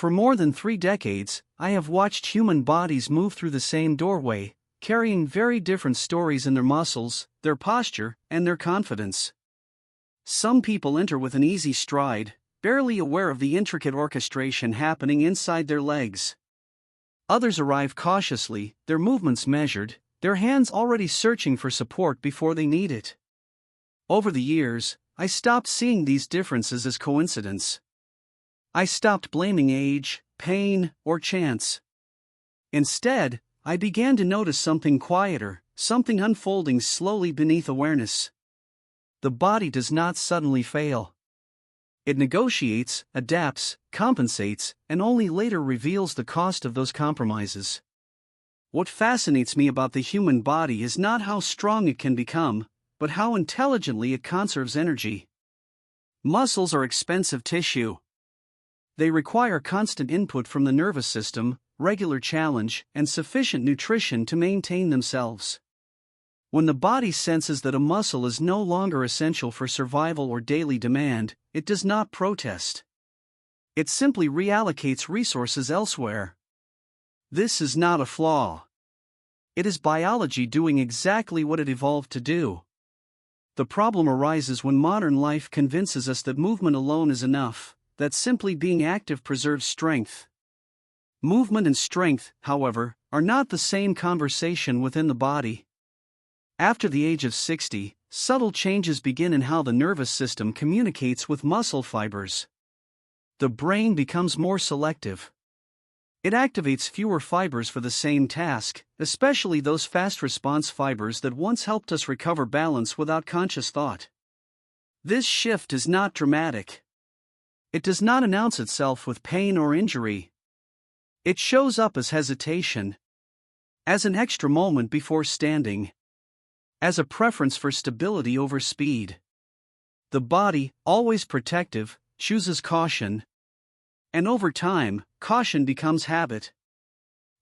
For more than 3 decades, I have watched human bodies move through the same doorway, carrying very different stories in their muscles, their posture, and their confidence. Some people enter with an easy stride, barely aware of the intricate orchestration happening inside their legs. Others arrive cautiously, their movements measured, their hands already searching for support before they need it. Over the years, I stopped seeing these differences as coincidence. I stopped blaming age, pain, or chance. Instead, I began to notice something quieter, something unfolding slowly beneath awareness. The body does not suddenly fail. It negotiates, adapts, compensates, and only later reveals the cost of those compromises. What fascinates me about the human body is not how strong it can become, but how intelligently it conserves energy. Muscles are expensive tissue. They require constant input from the nervous system, regular challenge, and sufficient nutrition to maintain themselves. When the body senses that a muscle is no longer essential for survival or daily demand, it does not protest. It simply reallocates resources elsewhere. This is not a flaw. It is biology doing exactly what it evolved to do. The problem arises when modern life convinces us that movement alone is enough, that simply being active preserves strength. Movement and strength, however, are not the same conversation within the body. After the age of 60, subtle changes begin in how the nervous system communicates with muscle fibers. The brain becomes more selective. It activates fewer fibers for the same task, especially those fast-response fibers that once helped us recover balance without conscious thought. This shift is not dramatic. It does not announce itself with pain or injury. It shows up as hesitation, as an extra moment before standing, as a preference for stability over speed. The body, always protective, chooses caution. And over time, caution becomes habit.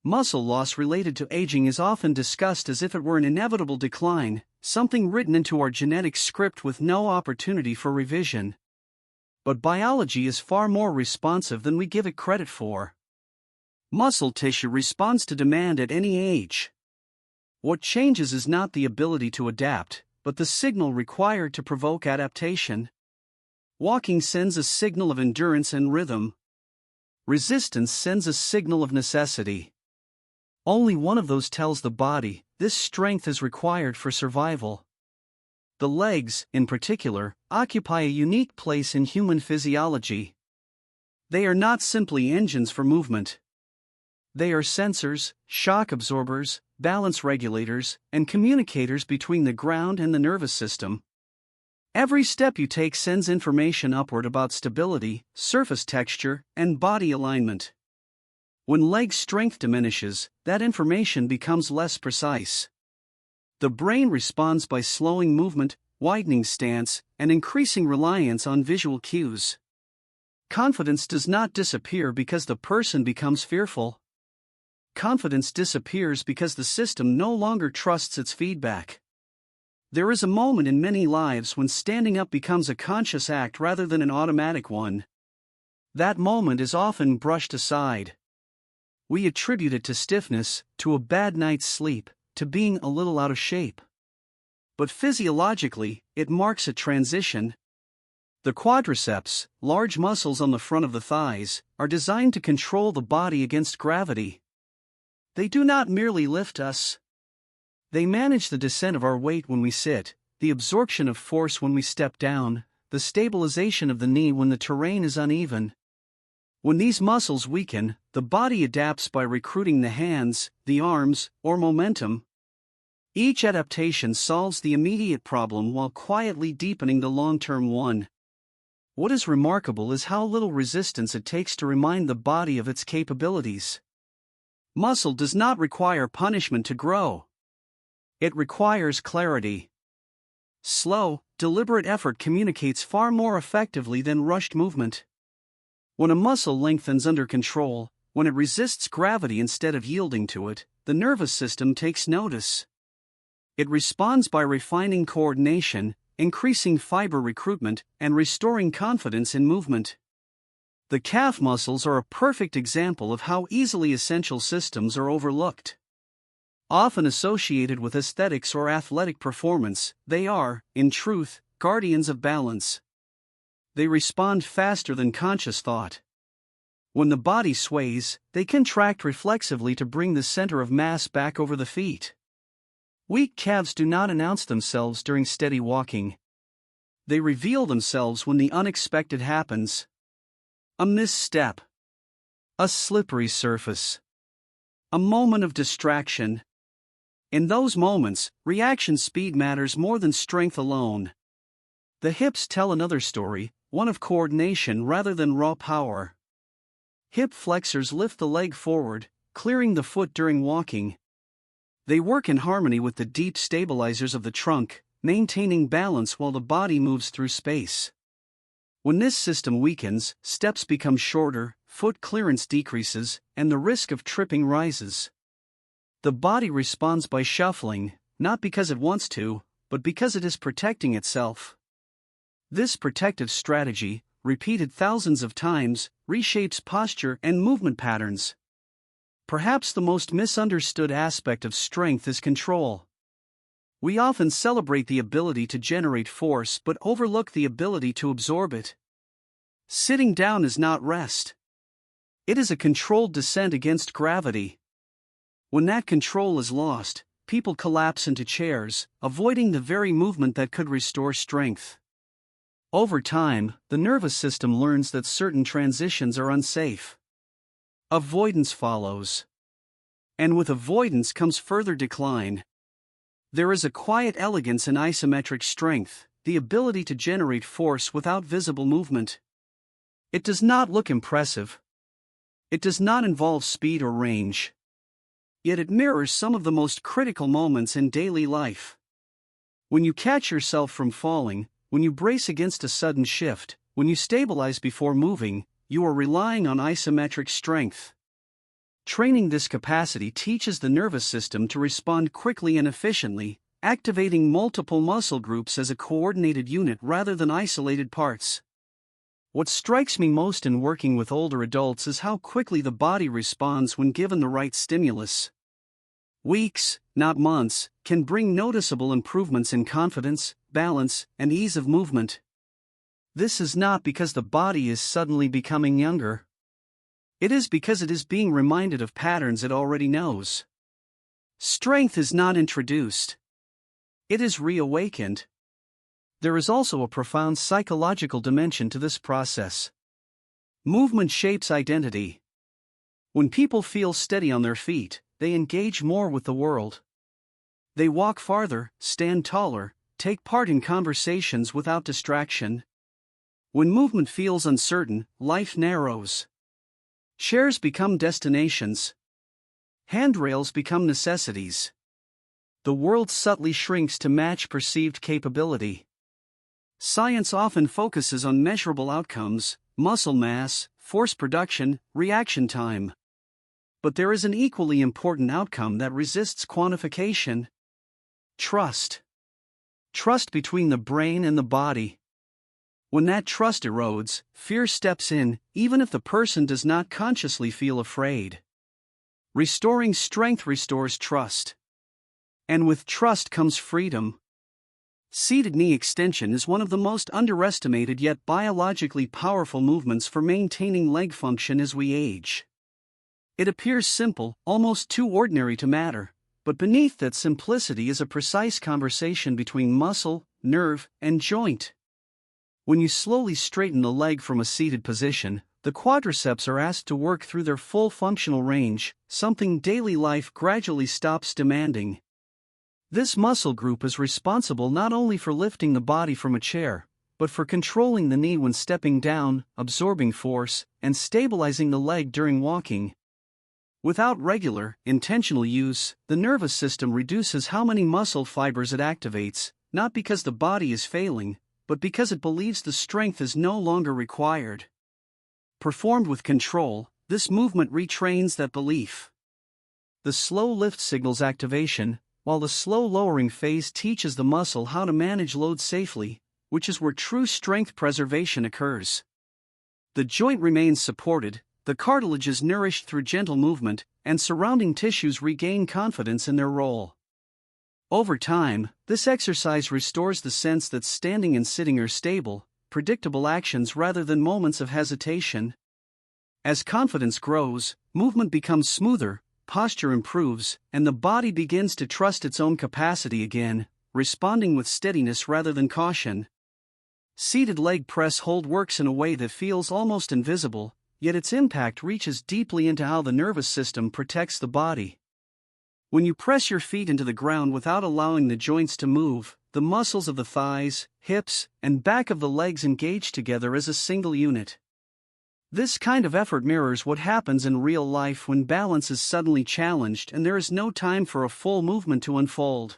Muscle loss related to aging is often discussed as if it were an inevitable decline, something written into our genetic script with no opportunity for revision. But biology is far more responsive than we give it credit for. Muscle tissue responds to demand at any age. What changes is not the ability to adapt, but the signal required to provoke adaptation. Walking sends a signal of endurance and rhythm. Resistance sends a signal of necessity. Only one of those tells the body, this strength is required for survival. The legs, in particular, occupy a unique place in human physiology. They are not simply engines for movement. They are sensors, shock absorbers, balance regulators, and communicators between the ground and the nervous system. Every step you take sends information upward about stability, surface texture, and body alignment. When leg strength diminishes, that information becomes less precise. The brain responds by slowing movement, widening stance, and increasing reliance on visual cues. Confidence does not disappear because the person becomes fearful. Confidence disappears because the system no longer trusts its feedback. There is a moment in many lives when standing up becomes a conscious act rather than an automatic one. That moment is often brushed aside. We attribute it to stiffness, to a bad night's sleep, to being a little out of shape. But physiologically, it marks a transition. The quadriceps, large muscles on the front of the thighs, are designed to control the body against gravity. They do not merely lift us. They manage the descent of our weight when we sit, the absorption of force when we step down, the stabilization of the knee when the terrain is uneven. When these muscles weaken, the body adapts by recruiting the hands, the arms, or momentum. Each adaptation solves the immediate problem while quietly deepening the long-term one. What is remarkable is how little resistance it takes to remind the body of its capabilities. Muscle does not require punishment to grow. It requires clarity. Slow, deliberate effort communicates far more effectively than rushed movement. When a muscle lengthens under control, when it resists gravity instead of yielding to it, the nervous system takes notice. It responds by refining coordination, increasing fiber recruitment, and restoring confidence in movement. The calf muscles are a perfect example of how easily essential systems are overlooked. Often associated with aesthetics or athletic performance, they are, in truth, guardians of balance. They respond faster than conscious thought. When the body sways, they contract reflexively to bring the center of mass back over the feet. Weak calves do not announce themselves during steady walking. They reveal themselves when the unexpected happens. A misstep. A slippery surface. A moment of distraction. In those moments, reaction speed matters more than strength alone. The hips tell another story, one of coordination rather than raw power. Hip flexors lift the leg forward, clearing the foot during walking. They work in harmony with the deep stabilizers of the trunk, maintaining balance while the body moves through space. When this system weakens, steps become shorter, foot clearance decreases, and the risk of tripping rises. The body responds by shuffling, not because it wants to, but because it is protecting itself. This protective strategy, repeated thousands of times, reshapes posture and movement patterns. Perhaps the most misunderstood aspect of strength is control. We often celebrate the ability to generate force but overlook the ability to absorb it. Sitting down is not rest. It is a controlled descent against gravity. When that control is lost, people collapse into chairs, avoiding the very movement that could restore strength. Over time, the nervous system learns that certain transitions are unsafe. Avoidance follows. And with avoidance comes further decline. There is a quiet elegance in isometric strength, the ability to generate force without visible movement. It does not look impressive. It does not involve speed or range. Yet it mirrors some of the most critical moments in daily life. When you catch yourself from falling, when you brace against a sudden shift, when you stabilize before moving, you are relying on isometric strength. Training this capacity teaches the nervous system to respond quickly and efficiently, activating multiple muscle groups as a coordinated unit rather than isolated parts. What strikes me most in working with older adults is how quickly the body responds when given the right stimulus. Weeks, not months, can bring noticeable improvements in confidence, balance, and ease of movement. This is not because the body is suddenly becoming younger. It is because it is being reminded of patterns it already knows. Strength is not introduced. It is reawakened. There is also a profound psychological dimension to this process. Movement shapes identity. When people feel steady on their feet, they engage more with the world. They walk farther, stand taller, take part in conversations without distraction. When movement feels uncertain, life narrows. Chairs become destinations. Handrails become necessities. The world subtly shrinks to match perceived capability. Science often focuses on measurable outcomes, muscle mass, force production, reaction time. But there is an equally important outcome that resists quantification. Trust. Trust between the brain and the body. When that trust erodes, fear steps in, even if the person does not consciously feel afraid. Restoring strength restores trust. And with trust comes freedom. Seated knee extension is one of the most underestimated yet biologically powerful movements for maintaining leg function as we age. It appears simple, almost too ordinary to matter, but beneath that simplicity is a precise conversation between muscle, nerve, and joint. When you slowly straighten the leg from a seated position, the quadriceps are asked to work through their full functional range, something daily life gradually stops demanding. This muscle group is responsible not only for lifting the body from a chair, but for controlling the knee when stepping down, absorbing force, and stabilizing the leg during walking. Without regular, intentional use, the nervous system reduces how many muscle fibers it activates, not because the body is failing, but because it believes the strength is no longer required. Performed with control, this movement retrains that belief. The slow lift signals activation, while the slow lowering phase teaches the muscle how to manage load safely, which is where true strength preservation occurs. The joint remains supported, the cartilage is nourished through gentle movement, and surrounding tissues regain confidence in their role. Over time, this exercise restores the sense that standing and sitting are stable, predictable actions rather than moments of hesitation. As confidence grows, movement becomes smoother, posture improves, and the body begins to trust its own capacity again, responding with steadiness rather than caution. Seated leg press hold works in a way that feels almost invisible, yet its impact reaches deeply into how the nervous system protects the body. When you press your feet into the ground without allowing the joints to move, the muscles of the thighs, hips, and back of the legs engage together as a single unit. This kind of effort mirrors what happens in real life when balance is suddenly challenged and there is no time for a full movement to unfold.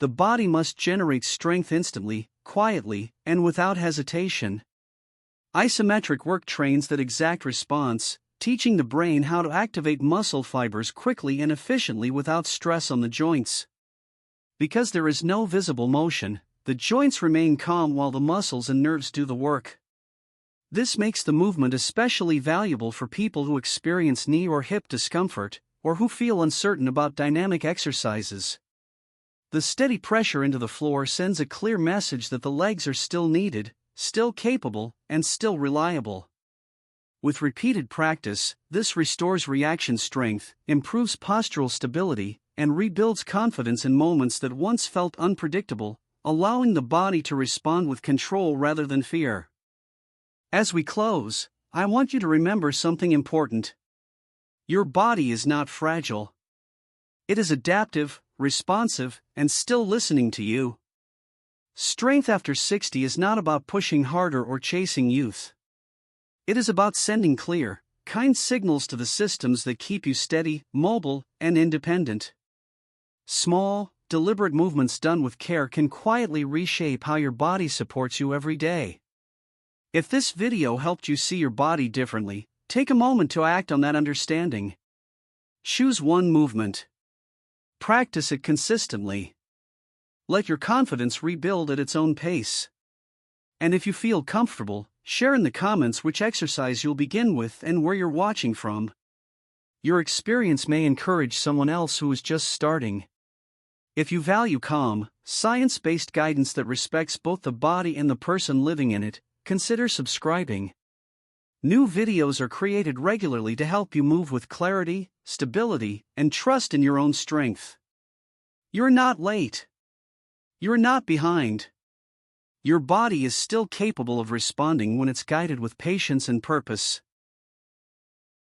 The body must generate strength instantly, quietly, and without hesitation. Isometric work trains that exact response, teaching the brain how to activate muscle fibers quickly and efficiently without stress on the joints. Because there is no visible motion, the joints remain calm while the muscles and nerves do the work. This makes the movement especially valuable for people who experience knee or hip discomfort, or who feel uncertain about dynamic exercises. The steady pressure into the floor sends a clear message that the legs are still needed, still capable, and still reliable. With repeated practice, this restores reaction strength, improves postural stability, and rebuilds confidence in moments that once felt unpredictable, allowing the body to respond with control rather than fear. As we close, I want you to remember something important. Your body is not fragile. It is adaptive, responsive, and still listening to you. Strength after 60 is not about pushing harder or chasing youth. It is about sending clear, kind signals to the systems that keep you steady, mobile, and independent. Small, deliberate movements done with care can quietly reshape how your body supports you every day. If this video helped you see your body differently, take a moment to act on that understanding. Choose one movement. Practice it consistently. Let your confidence rebuild at its own pace. And if you feel comfortable, share in the comments which exercise you'll begin with and where you're watching from. Your experience may encourage someone else who is just starting. If you value calm, science-based guidance that respects both the body and the person living in it, consider subscribing. New videos are created regularly to help you move with clarity, stability, and trust in your own strength. You're not late. You're not behind. Your body is still capable of responding when it's guided with patience and purpose.